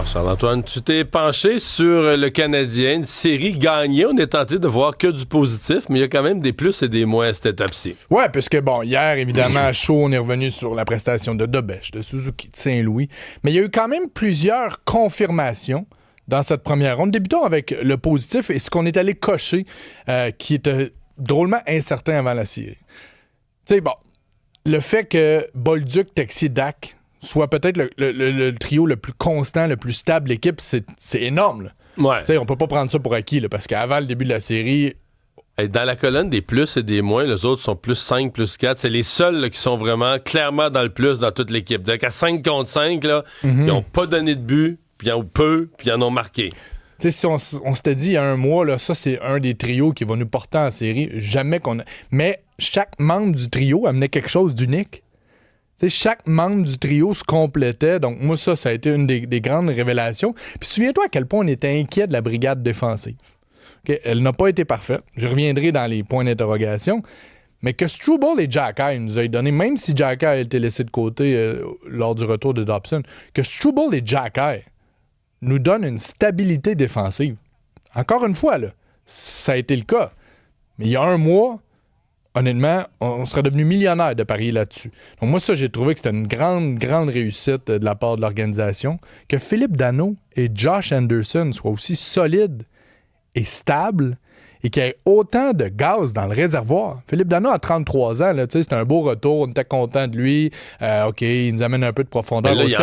Alors, Charles-Antoine, tu t'es penché sur le Canadien, une série gagnée. On est tenté de voir que du positif, mais il y a quand même des plus et des moins à cette étape-ci. Ouais, parce que, bon, hier, évidemment, à chaud, on est revenu sur la prestation de Dobèche, de Suzuki, de Saint-Louis. Mais il y a eu quand même plusieurs confirmations dans cette première ronde. Débutons avec le positif et ce qu'on est allé cocher, qui était drôlement incertain avant la série. Tu sais, bon, le fait que Bolduc, Texier, Dak soit peut-être le trio le plus constant, le plus stable de l'équipe, c'est énorme. Là. Ouais. Tu sais, on peut pas prendre ça pour acquis, là, parce qu'avant le début de la série... Et dans la colonne des plus et des moins, les autres sont plus 5, plus 4. C'est les seuls là, qui sont vraiment clairement dans le plus dans toute l'équipe. C'est-à-dire qu'à 5 contre 5, là, ils n'ont pas donné de but, puis ils en ont peu, puis ils en ont marqué. Tu sais, si on s'était dit il y a un mois, là, ça, c'est un des trios qui va nous porter en série. Jamais qu'on a... Mais chaque membre du trio amenait quelque chose d'unique. Tu sais, chaque membre du trio se complétait. Donc, moi, ça a été une des grandes révélations. Puis, souviens-toi à quel point on était inquiet de la brigade défensive. Okay? Elle n'a pas été parfaite. Je reviendrai dans les points d'interrogation. Mais que Struble et Xhekaj nous aient donné, même si Xhekaj a été laissé de côté lors du retour de Dobson, que Struble et Xhekaj nous donnent une stabilité défensive. Encore une fois, là, ça a été le cas. Mais il y a un mois... Honnêtement, on serait devenu millionnaire de parier là-dessus. Donc moi, ça, j'ai trouvé que c'était une grande, grande réussite de la part de l'organisation. Que Philippe Danault et Josh Anderson soient aussi solides et stables et qu'il y ait autant de gaz dans le réservoir. Philippe Danault a 33 ans, là, c'est un beau retour, on était content de lui. OK, il nous amène un peu de profondeur. Là, il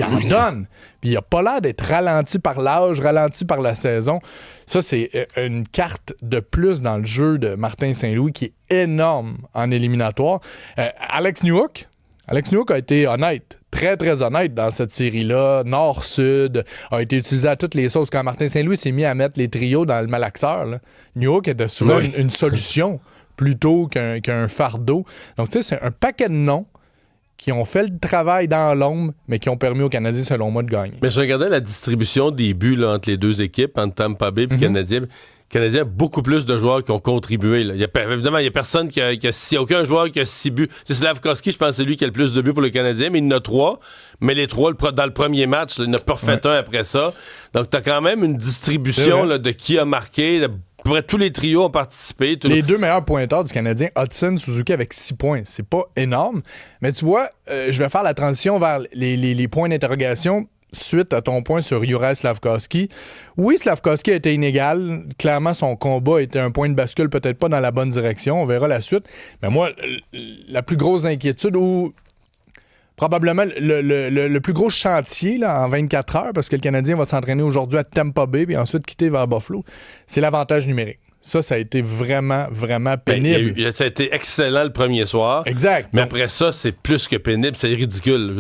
en donne. Puis il n'a pas l'air d'être ralenti par l'âge, ralenti par la saison. Ça, c'est une carte de plus dans le jeu de Martin Saint-Louis qui est énorme en éliminatoire. Alex Newhook a été honnête, très, très honnête dans cette série-là. Nord-Sud, a été utilisé à toutes les sauces. Quand Martin Saint-Louis s'est mis à mettre les trios dans le malaxeur, là, Newhook était souvent une solution plutôt qu'un fardeau. Donc, tu sais, c'est un paquet de noms qui ont fait le travail dans l'ombre, mais qui ont permis aux Canadiens, selon moi, de gagner. Mais je regardais la distribution des buts là, entre les deux équipes, entre Tampa Bay et Canadien. Le Canadien a beaucoup plus de joueurs qui ont contribué. Là. Évidemment, il n'y a personne qui a aucun joueur qui a 6 buts. C'est Slavkovski, je pense que c'est lui qui a le plus de buts pour le Canadien, mais il en a 3. Mais les 3, dans le premier match, là, il en a pas refait un après ça. Donc, tu as quand même une distribution là, de qui a marqué. À peu près tous les trios ont participé. Les deux meilleurs pointeurs du Canadien, Hudson, Suzuki avec 6 points. C'est pas énorme. Mais tu vois, je vais faire la transition vers les points d'interrogation suite à ton point sur Juraj Slavkovski. Oui, Slavkovski a été inégal. Clairement, son combat était un point de bascule, peut-être pas dans la bonne direction. On verra la suite. Mais moi, la plus grosse inquiétude ou probablement le plus gros chantier là, en 24 heures, parce que le Canadien va s'entraîner aujourd'hui à Tampa Bay puis ensuite quitter vers Buffalo, c'est l'avantage numérique. Ça a été vraiment, vraiment pénible. Ça a été excellent le premier soir. Exact. Mais après ça, c'est plus que pénible. C'est ridicule.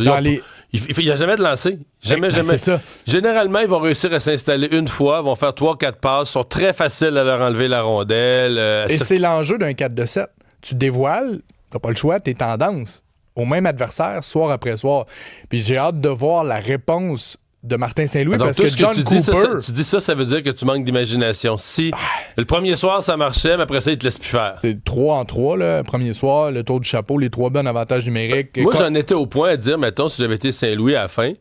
Il n'y a jamais de lancer. Jamais. C'est ça. Généralement, ils vont réussir à s'installer une fois, vont faire 3-4 passes, sont très faciles à leur enlever la rondelle. Et c'est l'enjeu d'un 4-2-7. Tu dévoiles, t'as pas le choix, tes tendances au même adversaire, soir après soir. Puis j'ai hâte de voir la réponse de Martin Saint-Louis, parce que John Cooper... Tu dis ça veut dire que tu manques d'imagination. Si le premier soir, ça marchait, mais après ça, il te laisse plus faire. C'est 3 en 3, là. Premier soir, le tour du chapeau, les 3 bonnes avantages numériques. Moi, j'en étais au point à dire, mettons, si j'avais été Saint-Louis à la fin,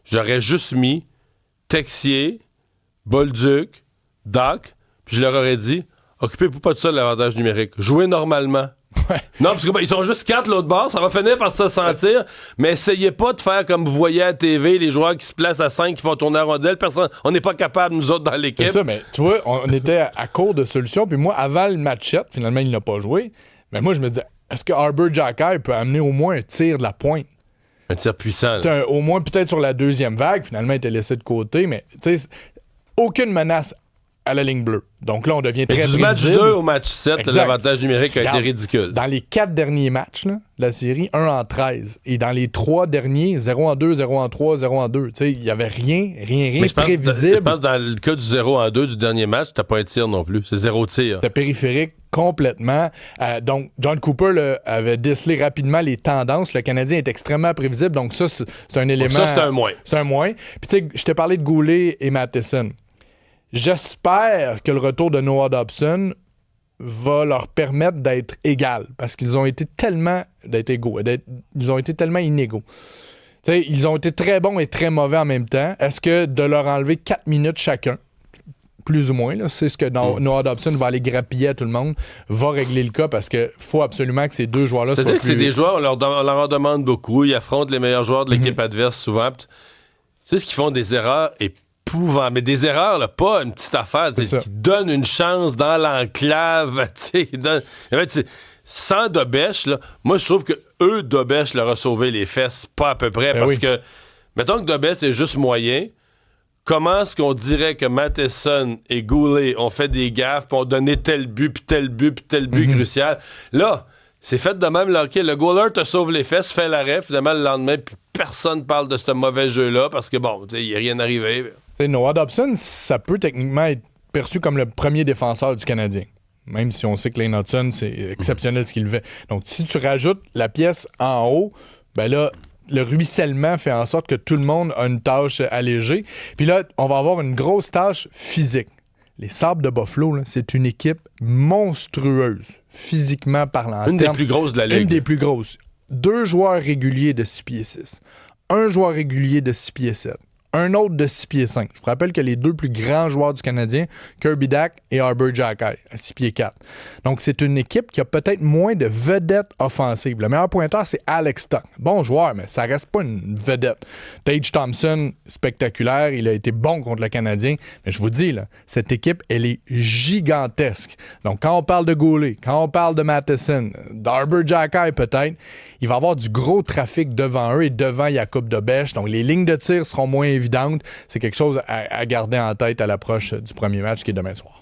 j'aurais juste mis Texier, Bolduc, Dak, puis je leur aurais dit, occupez-vous pas de ça de l'avantage numérique. Jouez normalement. Ouais. Non, parce que ils sont juste 4 l'autre bord, ça va finir par se sentir, mais essayez pas de faire comme vous voyez à la TV, les joueurs qui se placent à 5 qui font tourner la rondelle, on n'est pas capable, nous autres, dans l'équipe. C'est ça, mais tu vois, on était à court de solutions, puis moi, avant le match-up, finalement, il n'a pas joué, mais moi, je me disais, est-ce que Arber Xhekaj peut amener au moins un tir de la pointe? Un tir puissant. Au moins, peut-être sur la deuxième vague, finalement, il était laissé de côté, mais tu sais, aucune menace à la ligne bleue. Donc là, on devient très prévisible. Du match 2 au match 7, exact. L'avantage numérique a été ridicule. Dans les 4 derniers matchs là, de la série, 1 en 13. Et dans les 3 derniers, 0 en 2, 0 en 3, 0 en 2. Tu sais, il n'y avait rien prévisible. Je pense que dans le cas du 0 en 2 du dernier match, t'as pas un tir non plus. C'est 0 tir. C'était périphérique complètement. Donc, John Cooper là, avait décelé rapidement les tendances. Le Canadien est extrêmement prévisible. Donc ça, c'est un élément... Donc ça, c'est un moins. C'est un moins. Puis tu sais, je t'ai parlé de Goulet et Matheson. J'espère que le retour de Noah Dobson va leur permettre d'être égal, parce qu'ils ont été tellement inégaux. Tu sais, ils ont été très bons et très mauvais en même temps. Est-ce que de leur enlever 4 minutes chacun, plus ou moins, là, c'est ce que Noah Dobson va aller grappiller à tout le monde, va régler le cas parce qu'il faut absolument que ces deux joueurs-là soient C'est-à-dire que c'est des joueurs, on leur en demande beaucoup. Ils affrontent les meilleurs joueurs de l'équipe adverse souvent. Tu sais ce qu'ils font des erreurs épouvantables. Mais des erreurs, là, pas une petite affaire. Qui donnent une chance dans l'enclave. Sans Dobèche, là, moi, je trouve que Dobèche leur a sauvé les fesses, pas à peu près. Parce que, mettons que Dobèche est juste moyen. Comment est-ce qu'on dirait que Matheson et Goulet ont fait des gaffes puis ont donné tel but, puis tel but, puis tel but crucial? Là, c'est fait de même. Là, OK, le goaler te sauve les fesses, fait l'arrêt, finalement, le lendemain, puis personne parle de ce mauvais jeu-là parce que, bon, il n'y a rien arrivé. T'sais, Noah Dobson, ça peut techniquement être perçu comme le premier défenseur du Canadien. Même si on sait que Lane Hudson, c'est exceptionnel ce qu'il fait. Donc, si tu rajoutes la pièce en haut, ben là, le ruissellement fait en sorte que tout le monde a une tâche allégée. Puis là, on va avoir une grosse tâche physique. Les Sabres de Buffalo, là, c'est une équipe monstrueuse, physiquement parlant. Une des plus grosses de la Ligue. Une des plus grosses. 2 joueurs réguliers de 6 pieds 6. Un joueur régulier de 6 pieds 7. Un autre de 6 pieds 5. Je vous rappelle que les 2 plus grands joueurs du Canadien, Kirby Dach et Arber Xhekaj, à 6 pieds 4. Donc, c'est une équipe qui a peut-être moins de vedettes offensives. Le meilleur pointeur, c'est Alex Stock. Bon joueur, mais ça reste pas une vedette. Tage Thompson, spectaculaire. Il a été bon contre le Canadien. Mais je vous dis, là, cette équipe, elle est gigantesque. Donc, quand on parle de Goulet, quand on parle de Matheson, d'Arber Xhekaj peut-être, il va y avoir du gros trafic devant eux et devant Jakub Dobèche. Donc, les lignes de tir seront moins évidentes. C'est quelque chose à garder en tête à l'approche du premier match qui est demain soir.